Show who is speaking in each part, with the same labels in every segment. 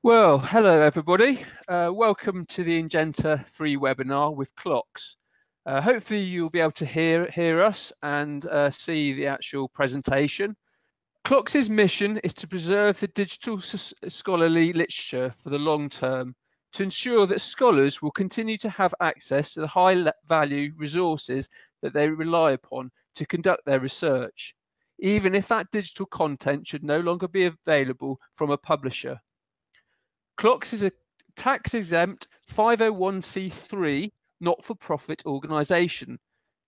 Speaker 1: Well, hello everybody. Welcome to the Ingenta free webinar with CLOCKSS. Hopefully you'll be able to hear us and see the actual presentation. CLOCKSS's mission is to preserve the digital scholarly literature for the long term, to ensure that scholars will continue to have access to the high value resources that they rely upon to conduct their research, even if that digital content should no longer be available from a publisher. CLOCKSS is a tax-exempt 501c3 not-for-profit organisation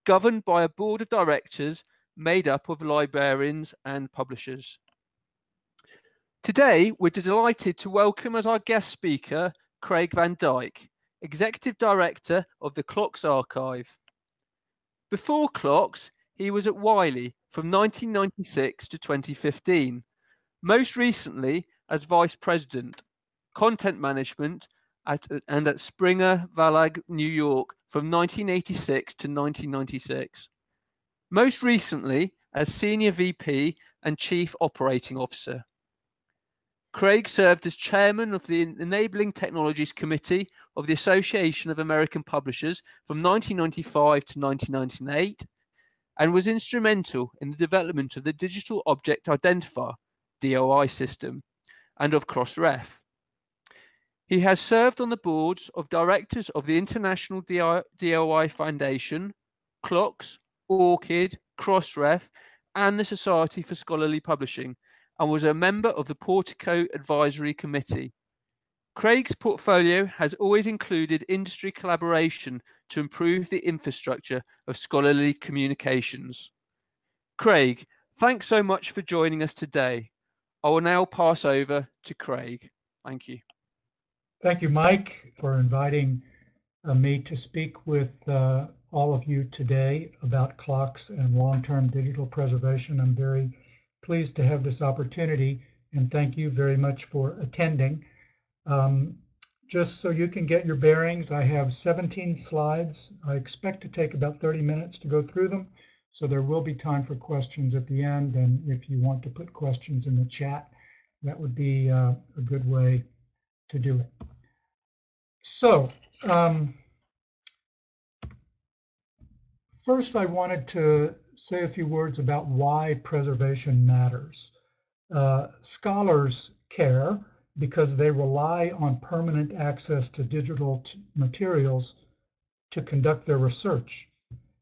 Speaker 1: governed by a board of directors made up of librarians and publishers. Today, we're delighted to welcome as our guest speaker Craig Van Dyke, Executive Director of the CLOCKSS Archive. Before CLOCKSS, he was at Wiley from 1996 to 2015, most recently as Vice President, Content Management at Springer Verlag, New York from 1986 to 1996. Most recently as Senior VP and Chief Operating Officer. Craig served as Chairman of the Enabling Technologies Committee of the Association of American Publishers from 1995 to 1998 and was instrumental in the development of the Digital Object Identifier, DOI system, and of Crossref. He has served on the boards of directors of the International DOI Foundation, CLOCKSS, ORCID, Crossref, and the Society for Scholarly Publishing, and was a member of the Portico Advisory Committee. Craig's portfolio has always included industry collaboration to improve the infrastructure of scholarly communications. Craig, thanks so much for joining us today. I will now pass over to Craig. Thank you.
Speaker 2: Thank you, Mike, for inviting me to speak with all of you today about CLOCKSS and long-term digital preservation. I'm very pleased to have this opportunity, and thank you very much for attending. Just so you can get your bearings, I have 17 slides. I expect to take about 30 minutes to go through them, so there will be time for questions at the end, and if you want to put questions in the chat, that would be a good way to do it. So, first I wanted to say a few words about why preservation matters. Scholars care because they rely on permanent access to digital materials to conduct their research.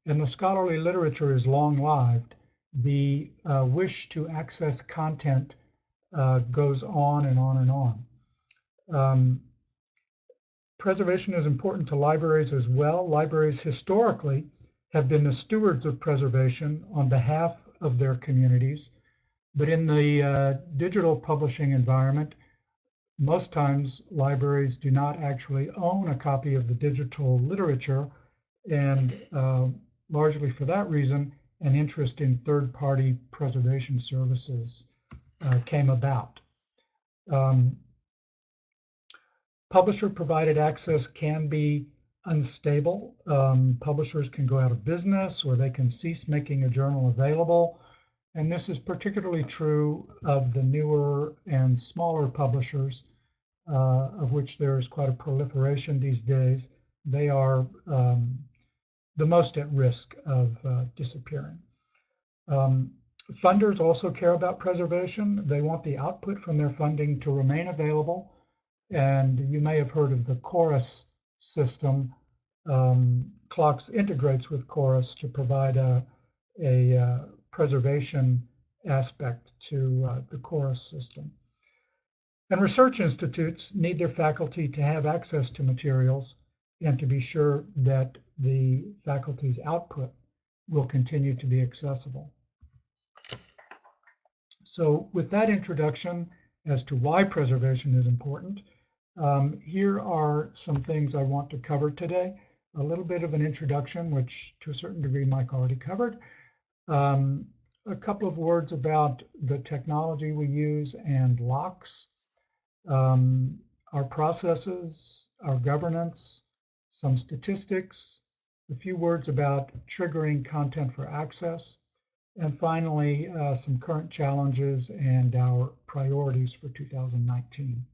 Speaker 2: And the scholarly literature is long-lived. The wish to access content goes on and on and on. Preservation is important to libraries as well. Libraries historically have been the stewards of preservation on behalf of their communities. But in the digital publishing environment, most times libraries do not actually own a copy of the digital literature, and largely for that reason, an interest in third-party preservation services came about. Publisher-provided access can be unstable. Publishers can go out of business, or they can cease making a journal available. And this is particularly true of the newer and smaller publishers, of which there is quite a proliferation these days. They are the most at risk of disappearing. Funders also care about preservation. They want the output from their funding to remain available. And you may have heard of the Chorus system. CLOCKSS integrates with Chorus to provide a preservation aspect to the Chorus system. And research institutes need their faculty to have access to materials and to be sure that the faculty's output will continue to be accessible. So with that introduction as to why preservation is important, here are some things I want to cover today. A little bit of an introduction, which to a certain degree Mike already covered. A couple of words about the technology we use and locks, our processes, our governance, some statistics, a few words about triggering content for access, and finally, some current challenges and our priorities for 2019.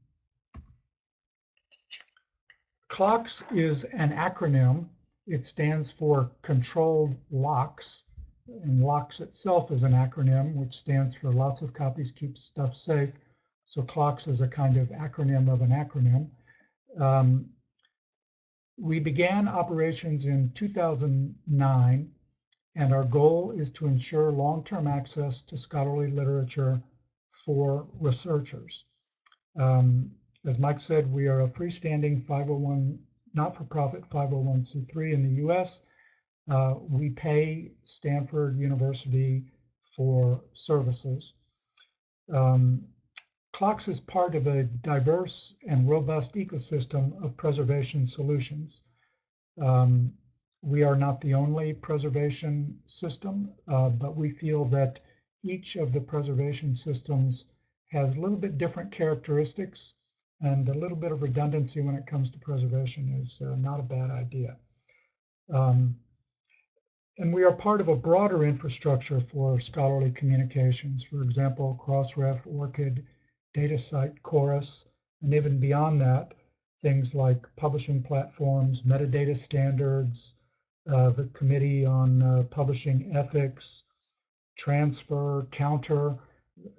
Speaker 2: CLOCKSS is an acronym. It stands for Controlled Locks, and LOCKSS itself is an acronym, which stands for Lots of Copies Keep Stuff Safe. So CLOCKSS is a kind of acronym of an acronym. We began operations in 2009, and our goal is to ensure long-term access to scholarly literature for researchers. As Mike said, we are a freestanding 501, not-for-profit 501c3 in the US. We pay Stanford University for services. CLOCKSS is part of a diverse and robust ecosystem of preservation solutions. We are not the only preservation system, but we feel that each of the preservation systems has a little bit different characteristics, and a little bit of redundancy when it comes to preservation is not a bad idea. And we are part of a broader infrastructure for scholarly communications. For example, Crossref, ORCID, DataCite, Chorus, and even beyond that, things like publishing platforms, metadata standards, the Committee on Publishing Ethics, Transfer, Counter.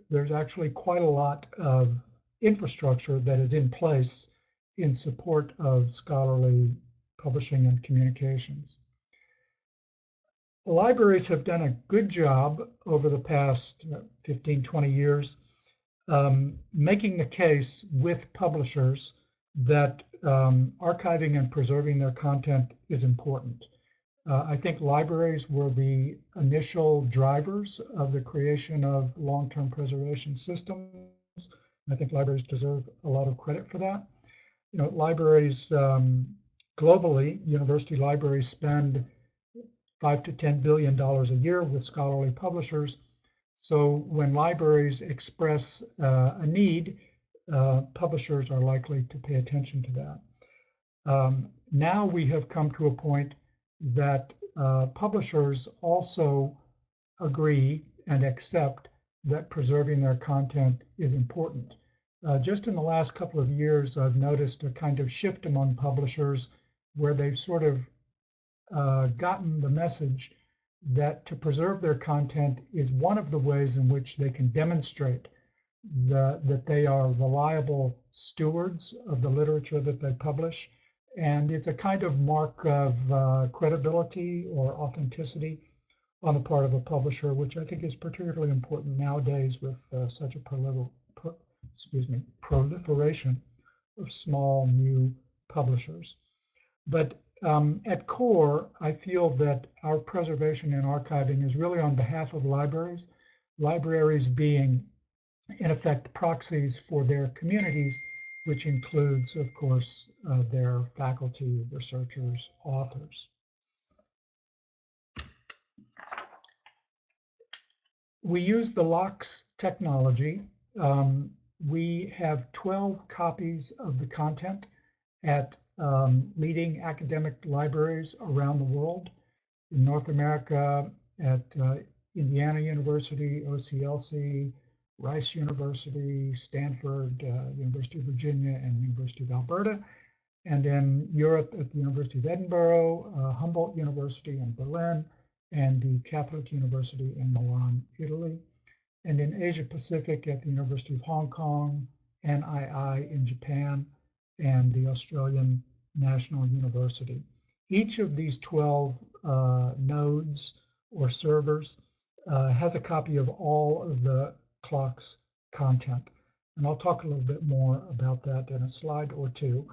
Speaker 2: There's actually quite a lot of infrastructure that is in place in support of scholarly publishing and communications. Libraries have done a good job over the past 15, 20 years making the case with publishers that archiving and preserving their content is important. I think libraries were the initial drivers of the creation of long-term preservation systems. I think libraries deserve a lot of credit for that. You know, libraries globally, university libraries spend $5 to $10 billion a year with scholarly publishers. So when libraries express a need, publishers are likely to pay attention to that. Now we have come to a point that publishers also agree and accept that preserving their content is important. Just in the last couple of years, I've noticed a kind of shift among publishers where they've sort of gotten the message that to preserve their content is one of the ways in which they can demonstrate that they are reliable stewards of the literature that they publish. And it's a kind of mark of credibility or authenticity on the part of a publisher, which I think is particularly important nowadays with such a proliferation of small new publishers. But at core, I feel that our preservation and archiving is really on behalf of libraries, libraries being, in effect, proxies for their communities, which includes, of course, their faculty, researchers, authors. We use the LOCKSS technology. We have 12 copies of the content at leading academic libraries around the world. In North America, at Indiana University, OCLC, Rice University, Stanford, University of Virginia, and University of Alberta. And in Europe at the University of Edinburgh, Humboldt University in Berlin, and the Catholic University in Milan, Italy. And in Asia Pacific at the University of Hong Kong, NII in Japan, and the Australian National University. Each of these 12 nodes or servers has a copy of all of the CLOCKSS content. And I'll talk a little bit more about that in a slide or two.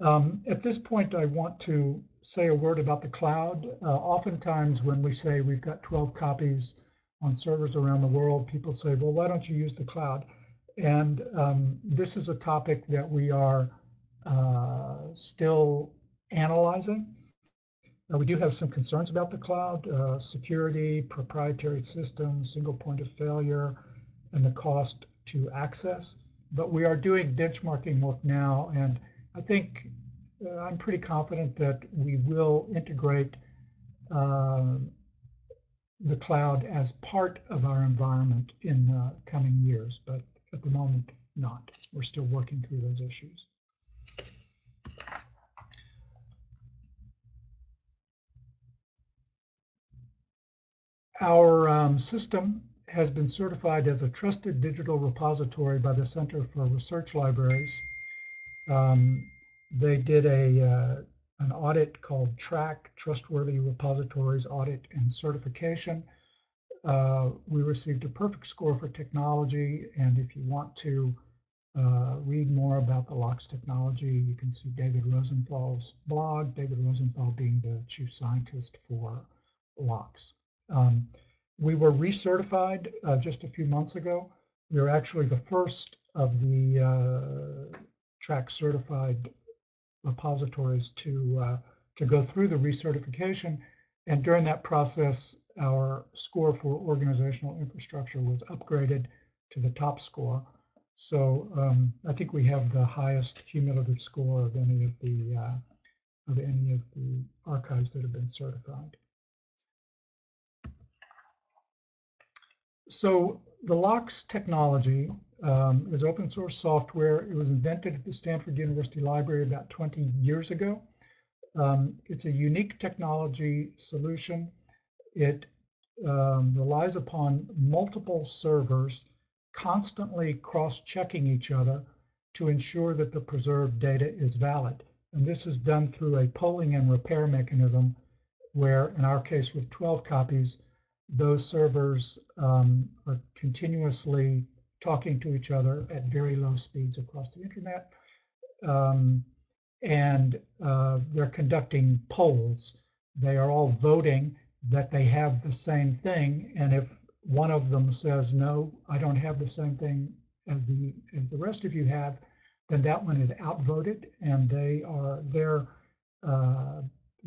Speaker 2: At this point, I want to say a word about the cloud. Oftentimes when we say we've got 12 copies on servers around the world, people say, well, why don't you use the cloud? And this is a topic that we are still analyzing. We do have some concerns about the cloud, security, proprietary systems, single point of failure, and the cost to access. But we are doing benchmarking work now, and I think I'm pretty confident that we will integrate the cloud as part of our environment in the coming years, but at the moment, not. We're still working through those issues. Our system has been certified as a trusted digital repository by the Center for Research Libraries. They did an audit called TRAC, Trustworthy Repositories Audit and Certification. We received a perfect score for technology, and if you want to read more about the LOCKSS technology, you can see David Rosenthal's blog, David Rosenthal being the chief scientist for LOCKSS. We were recertified just a few months ago. We were actually the first of the TRAC certified repositories to go through the recertification. And during that process, our score for organizational infrastructure was upgraded to the top score. So I think we have the highest cumulative score of any of the archives that have been certified. So the LOCKSS technology is open source software. It was invented at the Stanford University Library about 20 years ago. It's a unique technology solution. It relies upon multiple servers constantly cross-checking each other to ensure that the preserved data is valid. And this is done through a polling and repair mechanism where, in our case with 12 copies, those servers are continuously talking to each other at very low speeds across the internet. And they're conducting polls. They are all voting that they have the same thing. And if one of them says, no, I don't have the same thing as the rest of you have, then that one is outvoted, and their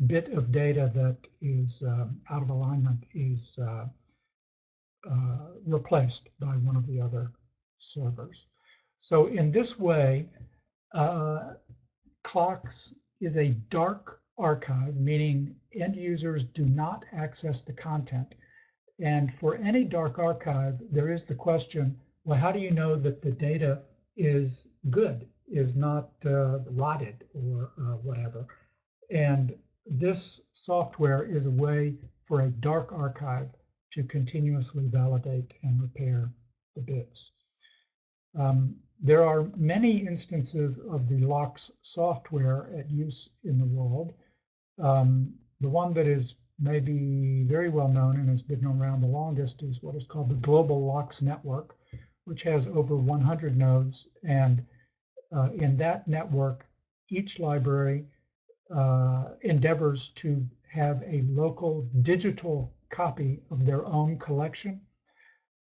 Speaker 2: bit of data that is out of alignment is replaced by one of the other servers. So in this way, CLOCKSS is a dark archive, meaning end users do not access the content. And for any dark archive, there is the question, well, how do you know that the data is good, is not rotted or whatever? And this software is a way for a dark archive to continuously validate and repair the bits. There are many instances of the LOCKSS software at use in the world. The one that is maybe very well known and has been around the longest is what is called the Global LOCKSS Network, which has over 100 nodes. And in that network, each library endeavors to have a local digital copy of their own collection.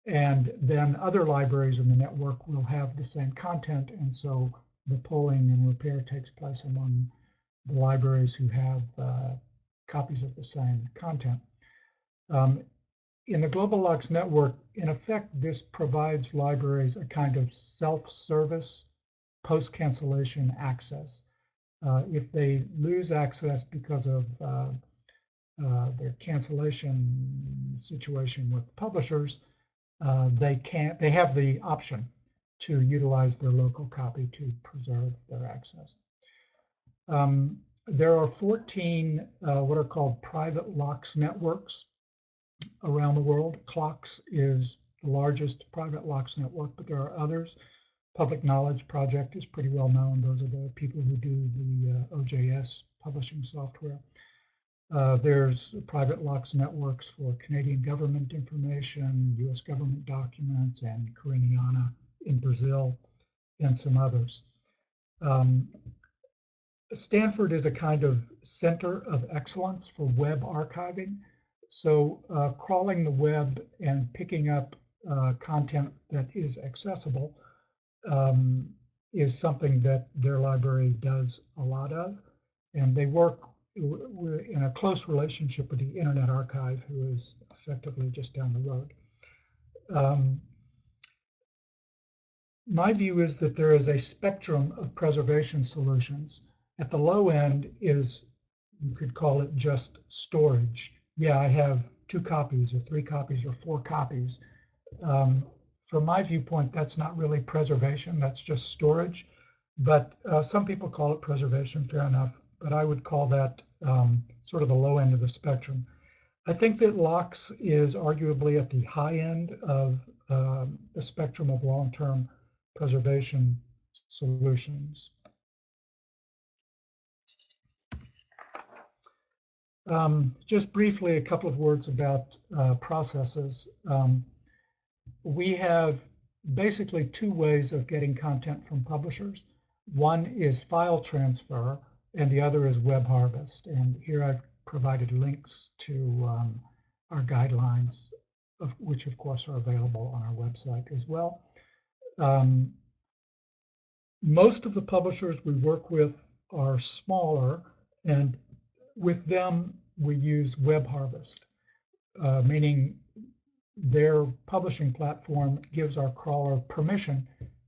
Speaker 2: And then other libraries in the network will have the same content. And so the polling and repair takes place among the libraries who have copies of the same content. In the Global LOCKSS Network, in effect, this provides libraries a kind of self-service post-cancellation access. If they lose access because of their cancellation situation with publishers, they have the option to utilize their local copy to preserve their access. There are 14 what are called private LOCKSS networks around the world. CLOCKSS is the largest private LOCKSS network, but there are others. Public Knowledge Project is pretty well known. Those are the people who do the OJS publishing software. There's private LOCKSS networks for Canadian government information, US government documents, and Cariniana in Brazil, and some others. Stanford is a kind of center of excellence for web archiving. So crawling the web and picking up content that is accessible is something that their library does a lot of. And they work in a close relationship with the Internet Archive, who is effectively just down the road. My view is that there is a spectrum of preservation solutions. At the low end is, you could call it just storage. Yeah, I have 2 copies or 3 copies or 4 copies. From my viewpoint, that's not really preservation, that's just storage. But some people call it preservation, fair enough. But I would call that sort of the low end of the spectrum. I think that LOCKSS is arguably at the high end of the spectrum of long-term preservation solutions. Just briefly, a couple of words about processes. We have basically two ways of getting content from publishers. One is file transfer, and the other is web harvest. And here I've provided links to our guidelines, which of course are available on our website as well. Most of the publishers we work with are smaller, and with them we use web harvest, meaning their publishing platform gives our crawler permission,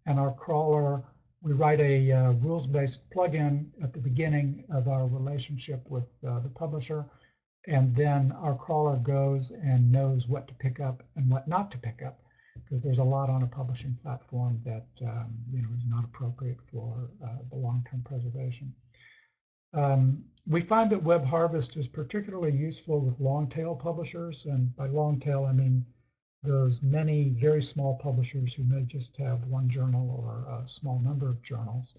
Speaker 2: and our crawler, we write a rules-based plugin at the beginning of our relationship with the publisher, and then our crawler goes and knows what to pick up and what not to pick up, because there's a lot on a publishing platform that is not appropriate for the long-term preservation. We find that web harvest is particularly useful with long-tail publishers, and by long-tail I mean those many very small publishers who may just have one journal or a small number of journals.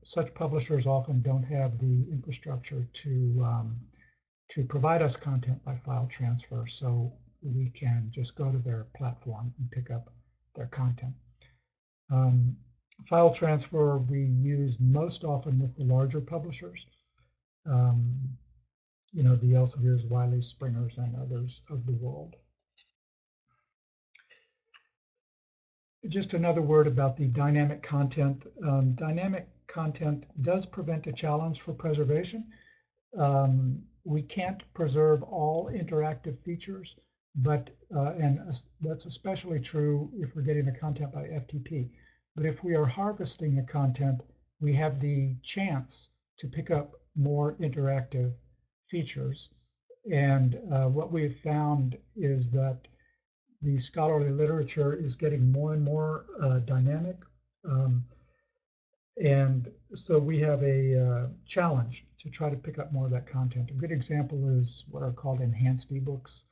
Speaker 2: Such publishers often don't have the infrastructure to provide us content by file transfer, so we can just go to their platform and pick up their content. File transfer we use most often with the larger publishers, the Elsevier's, Wiley's, Springer's, and others of the world. Just another word about the dynamic content. Dynamic content does present a challenge for preservation. We can't preserve all interactive features, but and that's especially true if we're getting the content by FTP. But if we are harvesting the content, we have the chance to pick up more interactive features. And what we have found is that the scholarly literature is getting more and more dynamic. And so we have a challenge to try to pick up more of that content. A good example is what are called enhanced ebooks,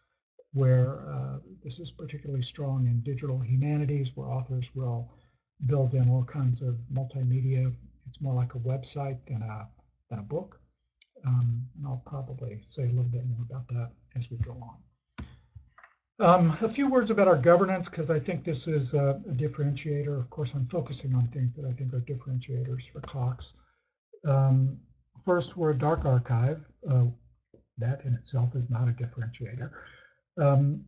Speaker 2: where this is particularly strong in digital humanities, where authors will build in all kinds of multimedia. It's more like a website than a book. And I'll probably say a little bit more about that as we go on. A few words about our governance, because I think this is a differentiator. Of course, I'm focusing on things that I think are differentiators for CLOCKSS. First, we're a dark archive. That in itself is not a differentiator.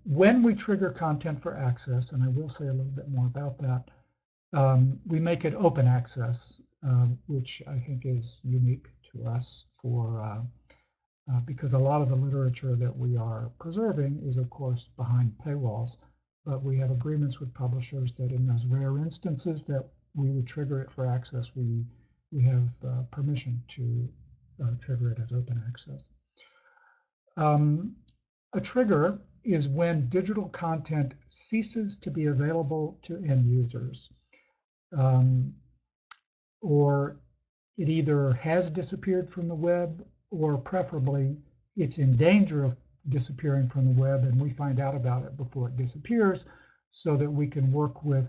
Speaker 2: When we trigger content for access, and I will say a little bit more about that, we make it open access, which I think is unique to us because a lot of the literature that we are preserving is, of course, behind paywalls. But we have agreements with publishers that in those rare instances that we would trigger it for access, we have permission to trigger it as open access. A trigger is when digital content ceases to be available to end users. Or it either has disappeared from the web, or preferably it's in danger of disappearing from the web, and we find out about it before it disappears, so that we can work with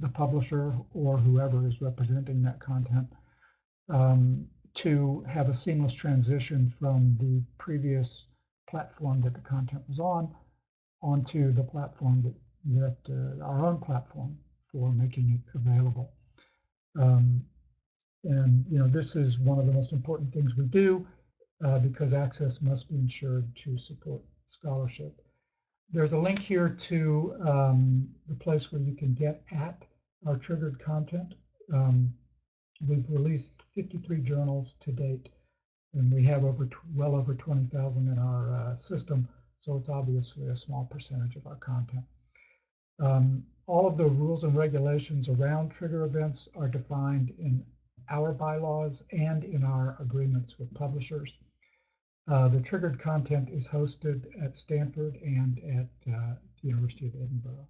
Speaker 2: the publisher or whoever is representing that content to have a seamless transition from the previous platform that the content was on onto the platform that our own platform for making it available. And this is one of the most important things we do because access must be ensured to support scholarship. There's a link here to the place where you can get at our triggered content. We've released 53 journals to date, and we have well over 20,000 in our system, so it's obviously a small percentage of our content. All of the rules and regulations around trigger events are defined in our bylaws and in our agreements with publishers. The triggered content is hosted at Stanford and at the University of Edinburgh.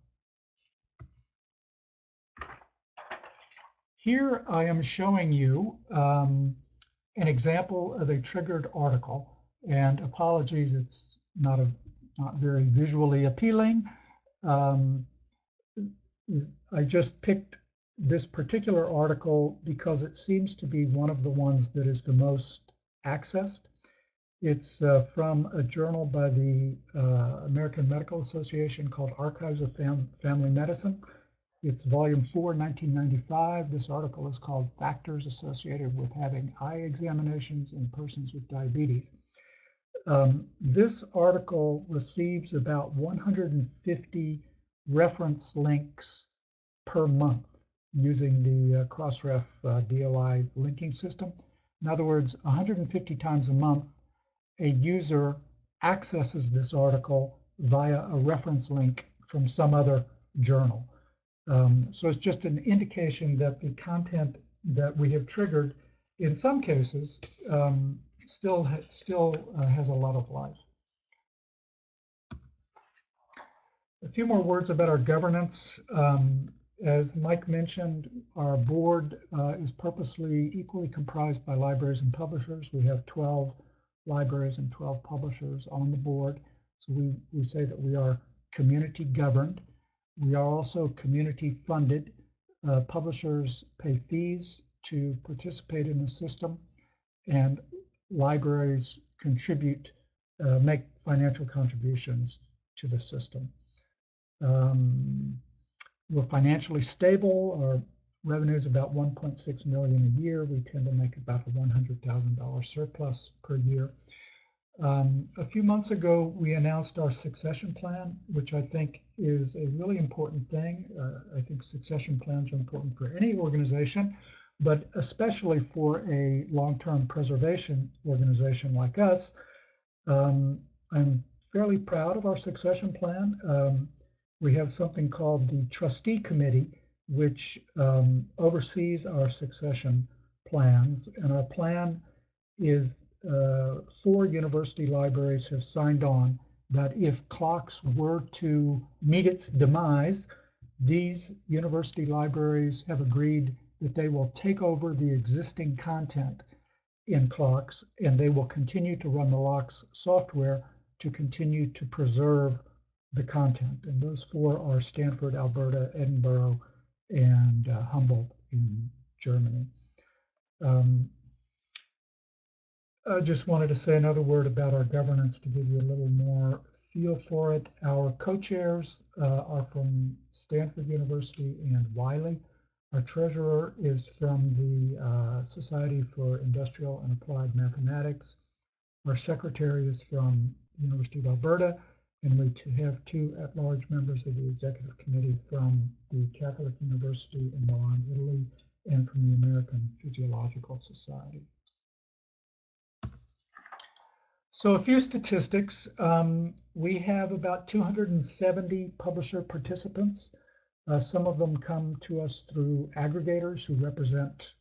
Speaker 2: Here I am showing you an example of a triggered article, and apologies, it's not very visually appealing. I just picked this particular article because it seems to be one of the ones that is the most accessed. It's from a journal by the American Medical Association called Archives of Family Medicine. It's volume 4, 1995. This article is called Factors Associated with Having Eye Examinations in Persons with Diabetes. This article receives about 150 reference links per month using the Crossref DOI linking system. In other words, 150 times a month, a user accesses this article via a reference link from some other journal. So it's just an indication that the content that we have triggered, in some cases, still has a lot of life. A few more words about our governance. As Mike mentioned, our board is purposely equally comprised by libraries and publishers. We have 12 libraries and 12 publishers on the board. So we say that we are community governed. We are also community funded. Publishers pay fees to participate in the system, and libraries contribute, make financial contributions to the system. We're financially stable. Our revenue is about $1.6 million a year. We tend to make about a $100,000 surplus per year. A few months ago, we announced our succession plan, which I think is a really important thing. I think succession plans are important for any organization, but especially for a long-term preservation organization like us. I'm fairly proud of our succession plan. We have something called the trustee committee, which oversees our succession plans, and our plan is 4 university libraries have signed on that if CLOCKSS were to meet its demise, these university libraries have agreed that they will take over the existing content in CLOCKSS, and they will continue to run the LOCKSS software to continue to preserve the content. And those 4 are Stanford, Alberta, Edinburgh, and Humboldt in Germany. I just wanted to say another word about our governance to give you a little more feel for it. Our co-chairs are from Stanford University and Wiley. Our treasurer is from the Society for Industrial and Applied Mathematics. Our secretary is from the University of Alberta, and we have 2 at-large members of the executive committee from the Catholic University in Milan, Italy, and from the American Physiological Society. So a few statistics. We have about 270 publisher participants. Some of them come to us through aggregators who represent,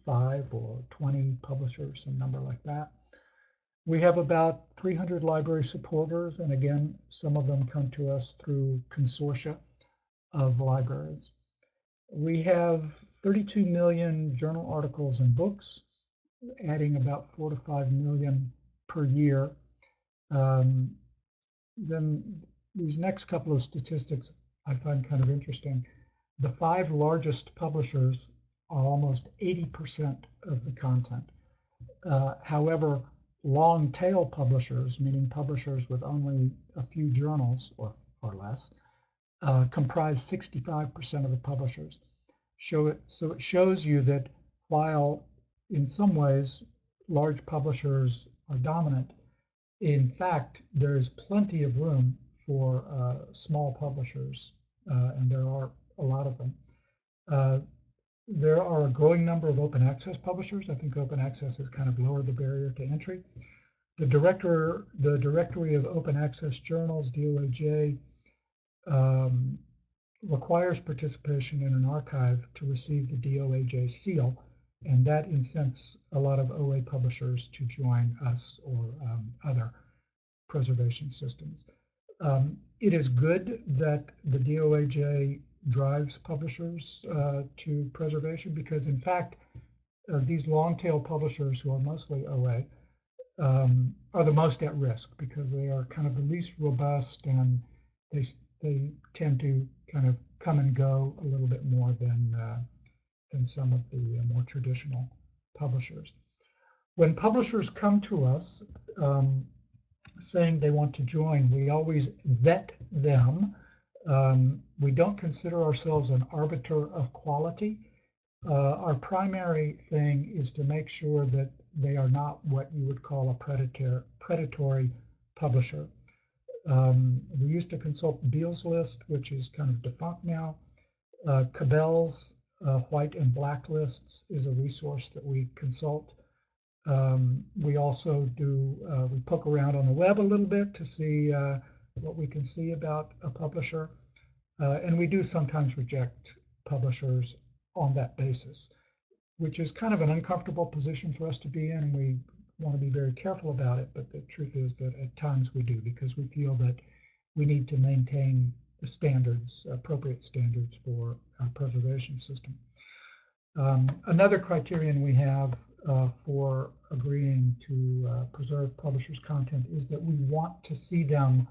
Speaker 2: 5 or 20 publishers, some number like that. We have about 300 library supporters, and again, some of them come to us through consortia of libraries. We have 32 million journal articles and books, adding about 4 to 5 million per year. Then these next couple of statistics I find kind of interesting. The 5 largest publishers are almost 80% of the content. However, long tail publishers, meaning publishers with only a few journals or less, comprise 65% of the publishers. So it shows you that while in some ways large publishers are dominant, in fact, there is plenty of room for small publishers, and there are a lot of them. There are a growing number of open access publishers. I think open access has kind of lowered the barrier to entry. The Directory of Open Access Journals, DOAJ, requires participation in an archive to receive the DOAJ seal, and that incents a lot of OA publishers to join us or other preservation systems. It is good that the DOAJ drives publishers to preservation because, in fact, these long tail publishers who are mostly OA are the most at risk because they are kind of the least robust, and they tend to kind of come and go a little bit more than some of the more traditional publishers. When publishers come to us saying they want to join, we always vet them. We don't consider ourselves an arbiter of quality. Our primary thing is to make sure that they are not what you would call a predatory publisher. We used to consult Beale's List, which is kind of defunct now. Cabell's white and black lists is a resource that we consult. We also we poke around on the web a little bit to see what we can see about a publisher. And we do sometimes reject publishers on that basis, which is kind of an uncomfortable position for us to be in, and we want to be very careful about it. But the truth is that at times we do, because we feel that we need to maintain the standards, appropriate standards for our preservation system. Another criterion we have for agreeing to preserve publishers' content is that we want to see them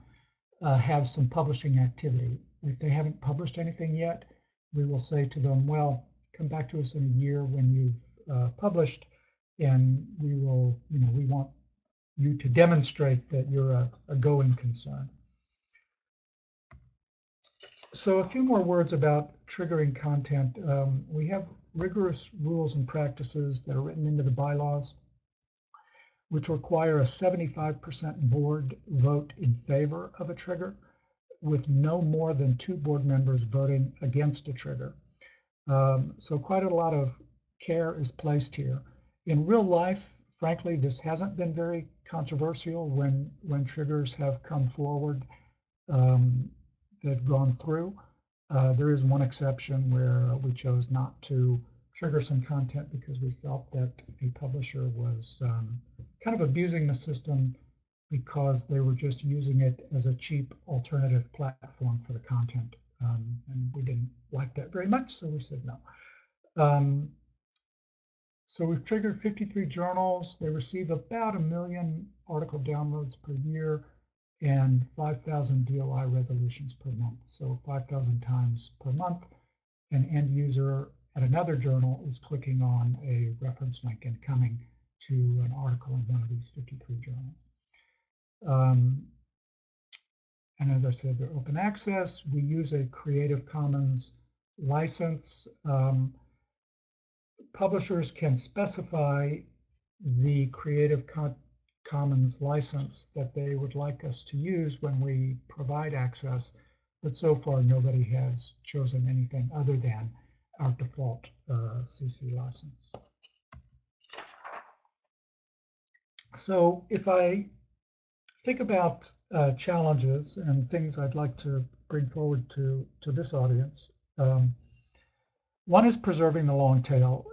Speaker 2: have some publishing activity. If they haven't published anything yet, we will say to them, well, come back to us in a year when you've published, and we will, we want you to demonstrate that you're a going concern. So a few more words about triggering content. We have rigorous rules and practices that are written into the bylaws, which require a 75% board vote in favor of a trigger, with no more than 2 board members voting against a trigger. So quite a lot of care is placed here. In real life, frankly, this hasn't been very controversial when triggers have come forward. They've gone through. There is one exception where we chose not to trigger some content because we felt that a publisher was kind of abusing the system because they were just using it as a cheap alternative platform for the content. And we didn't like that very much, so we said no. So we've triggered 53 journals. They receive about 1 million article downloads per year and 5,000 DOI resolutions per month. So 5,000 times per month, an end user at another journal is clicking on a reference link and coming to an article in one of these 53 journals. And as I said, they're open access. We use a Creative Commons license. Publishers can specify the Creative Commons license that they would like us to use when we provide access, but so far nobody has chosen anything other than our default CC license. So if I think about challenges and things I'd like to bring forward to this audience, one is preserving the long tail.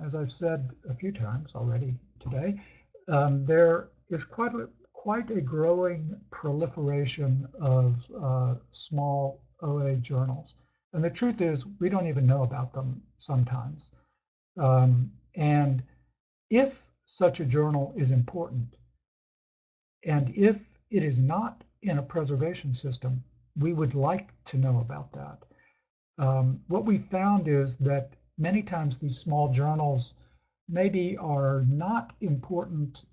Speaker 2: As I've said a few times already today, there is quite a growing proliferation of small OA journals. And the truth is, we don't even know about them sometimes. And if such a journal is important, and if it is not in a preservation system, we would like to know about that. What we found is that many times these small journals maybe are not important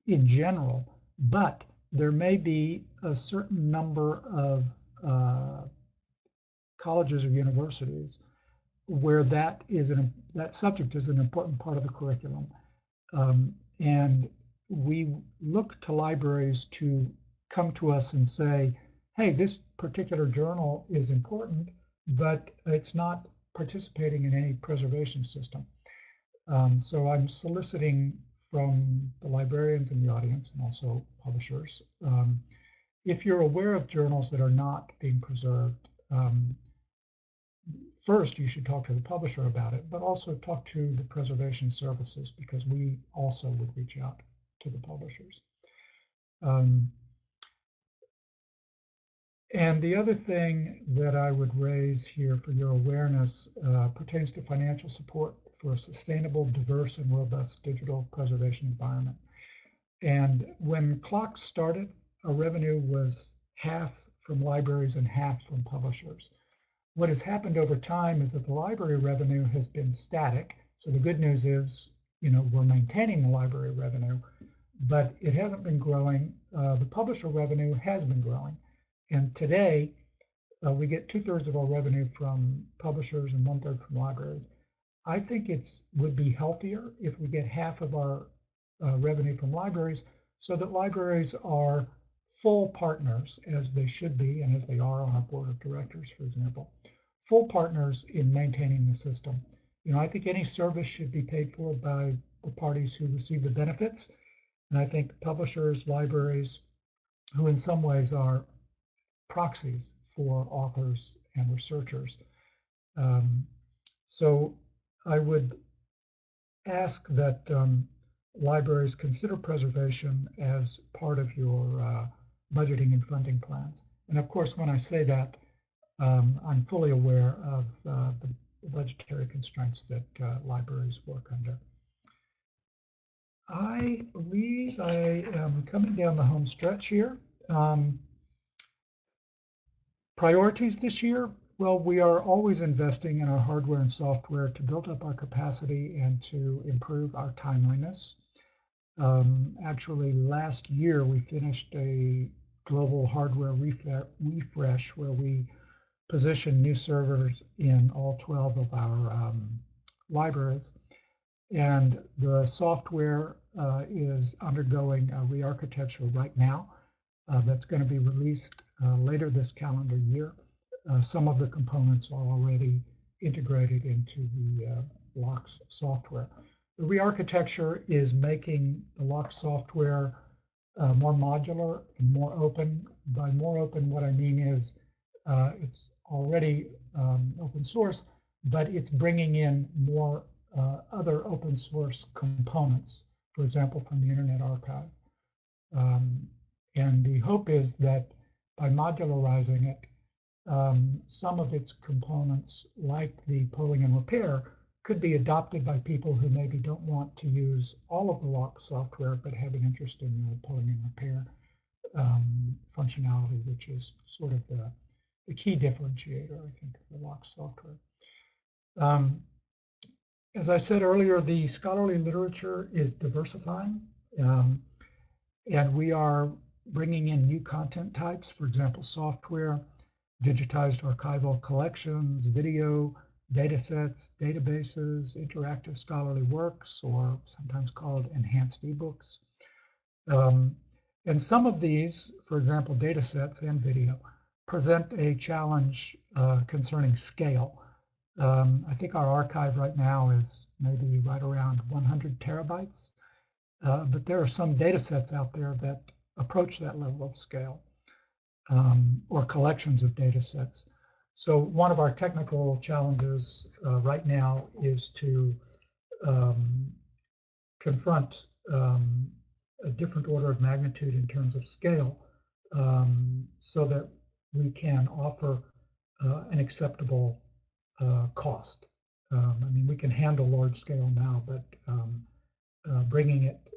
Speaker 2: in general, but there may be a certain number of colleges or universities where that subject is an important part of the curriculum. And we look to libraries to come to us and say, hey, this particular journal is important, but it's not participating in any preservation system. So I'm soliciting from the librarians in the audience and also publishers, if you're aware of journals that are not being preserved, first you should talk to the publisher about it, but also talk to the preservation services, because we also would reach out to the publishers. And the other thing that I would raise here for your awareness pertains to financial support for a sustainable, diverse, and robust digital preservation environment. And when CLOCKSS started, our revenue was half from libraries and half from publishers. What has happened over time is that the library revenue has been static. So the good news is, we're maintaining the library revenue, but it hasn't been growing. The publisher revenue has been growing. And today, we get 2/3 of our revenue from publishers and 1/3 from libraries. I think it would be healthier if we get half of our revenue from libraries, so that libraries are full partners, as they should be, and as they are on our board of directors, for example, full partners in maintaining the system. I think any service should be paid for by the parties who receive the benefits. And I think publishers, libraries, who in some ways are proxies for authors and researchers. So I would ask that libraries consider preservation as part of your budgeting and funding plans. And of course, when I say that, I'm fully aware of the budgetary constraints that libraries work under. I believe I am coming down the home stretch here. Priorities this year? Well, we are always investing in our hardware and software to build up our capacity and to improve our timeliness. Actually, last year we finished a global hardware refresh where we positioned new servers in all 12 of our libraries. And the software is undergoing a re-architecture right now that's going to be released later this calendar year. Some of the components are already integrated into the LOCKSS software. The re-architecture is making the LOCKSS software more modular and more open. By more open, what I mean is it's already open source, but it's bringing in more other open source components, for example, from the Internet Archive. And the hope is that by modularizing it, some of its components, like the polling and repair, could be adopted by people who maybe don't want to use all of the LOCKSS software, but have an interest in the polling and repair functionality, which is sort of the key differentiator, I think, of the LOCKSS software. As I said earlier, the scholarly literature is diversifying, and we are bringing in new content types, for example, software, digitized archival collections, video, data sets, databases, interactive scholarly works, or sometimes called enhanced ebooks. And some of these, for example, data sets and video, present a challenge concerning scale. I think our archive right now is maybe right around 100 terabytes, but there are some data sets out there that approach that level of scale, or collections of data sets. So one of our technical challenges right now is to confront a different order of magnitude in terms of scale, so that we can offer an acceptable cost. I mean, we can handle large scale now, but bringing it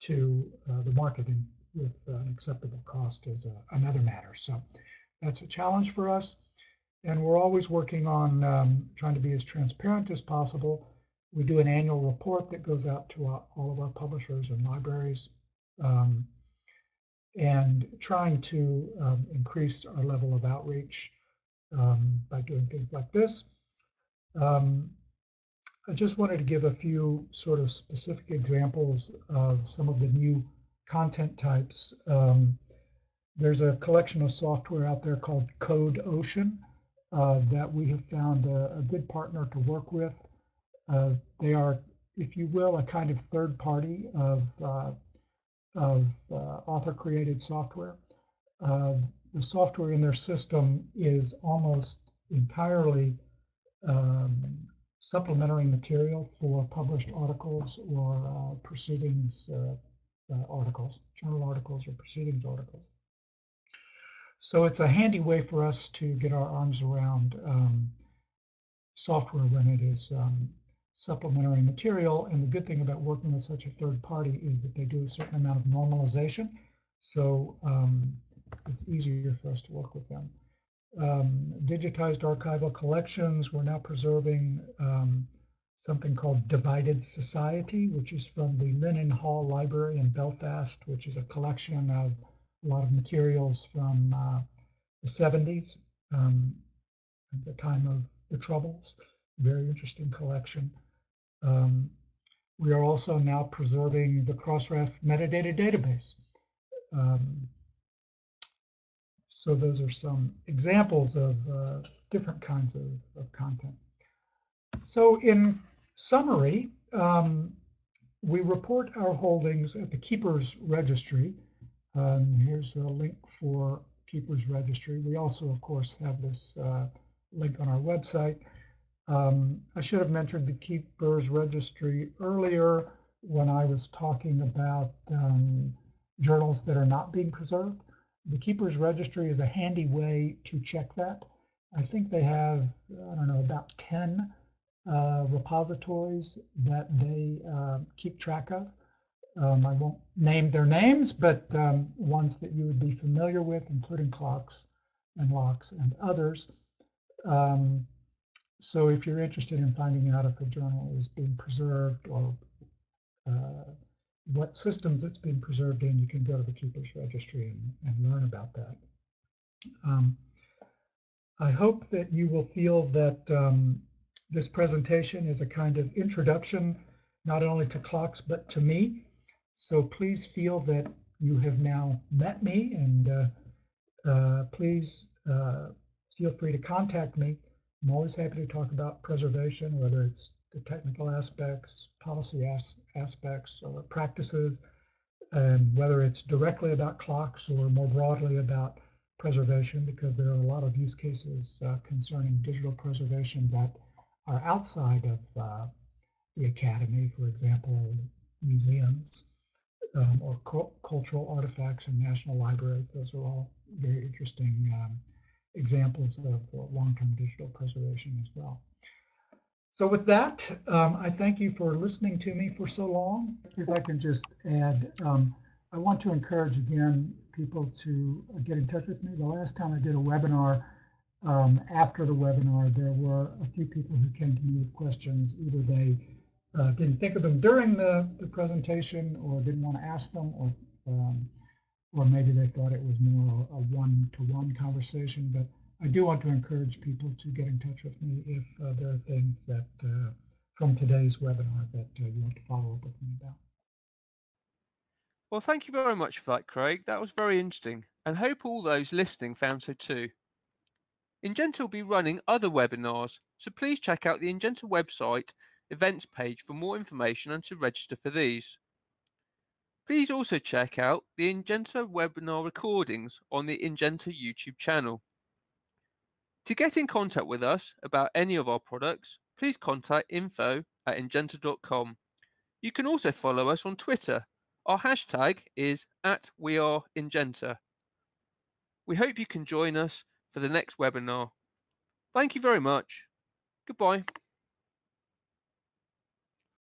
Speaker 2: to the market with an acceptable cost is another matter. So that's a challenge for us. And we're always working on trying to be as transparent as possible. We do an annual report that goes out to all of our publishers and libraries, and trying to increase our level of outreach by doing things like this. I just wanted to give a few sort of specific examples of some of the new content types. There's a collection of software out there called cont'd that we have found a good partner to work with. They are, if you will, a kind of third party of author-created software. The software in their system is almost entirely supplementary material for published articles or proceedings articles, journal articles or proceedings articles. So it's a handy way for us to get our arms around software when it is supplementary material. And the good thing about working with such a third party is that they do a certain amount of normalization. So it's easier for us to work with them. Digitized archival collections. We're now preserving something called Divided Society, which is from the Lennon Hall Library in Belfast, which is a collection of a lot of materials from the 70s, at the time of the Troubles. Very interesting collection. We are also now preserving the Crossref metadata database. So those are some examples of different kinds of content. So in summary, we report our holdings at the Keepers Registry. Here's a link for Keepers Registry. We also, of course, have this link on our website. I should have mentioned the Keepers Registry earlier when I was talking about journals that are not being preserved. The Keepers Registry is a handy way to check that. I think they have, I don't know, about 10 repositories that they keep track of. I won't name their names, but ones that you would be familiar with, including CLOCKSS and LOCKSS and others. So if you're interested in finding out if a journal is being preserved or what systems it's being preserved in, you can go to the Keepers Registry and learn about that. I hope that you will feel that this presentation is a kind of introduction, not only to CLOCKSS, but to me. So please feel that you have now met me, and please feel free to contact me. I'm always happy to talk about preservation, whether it's the technical aspects, policy aspects, or practices, and whether it's directly about CLOCKSS or more broadly about preservation, because there are a lot of use cases concerning digital preservation that are outside of the academy, for example, museums or cultural artifacts in national libraries. Those are all very interesting examples of long-term digital preservation as well. So with that, I thank you for listening to me for so long. If I can just add, I want to encourage again people to get in touch with me. The last time I did a webinar, after the webinar, there were a few people who came to me with questions. Either they didn't think of them during the presentation, or didn't want to ask them, or maybe they thought it was more a one-to-one conversation. But I do want to encourage people to get in touch with me if there are things that from today's webinar that you want to follow up with me about.
Speaker 1: Well, thank you very much for that, Craig. That was very interesting, and hope all those listening found so too. Ingenta will be running other webinars, so please check out the Ingenta website events page for more information and to register for these. Please also check out the Ingenta webinar recordings on the Ingenta YouTube channel. To get in contact with us about any of our products, please contact info@ingenta.com. You can also follow us on Twitter. Our hashtag is @WeAreIngenta. We hope you can join us for the next webinar. Thank you very much. Goodbye.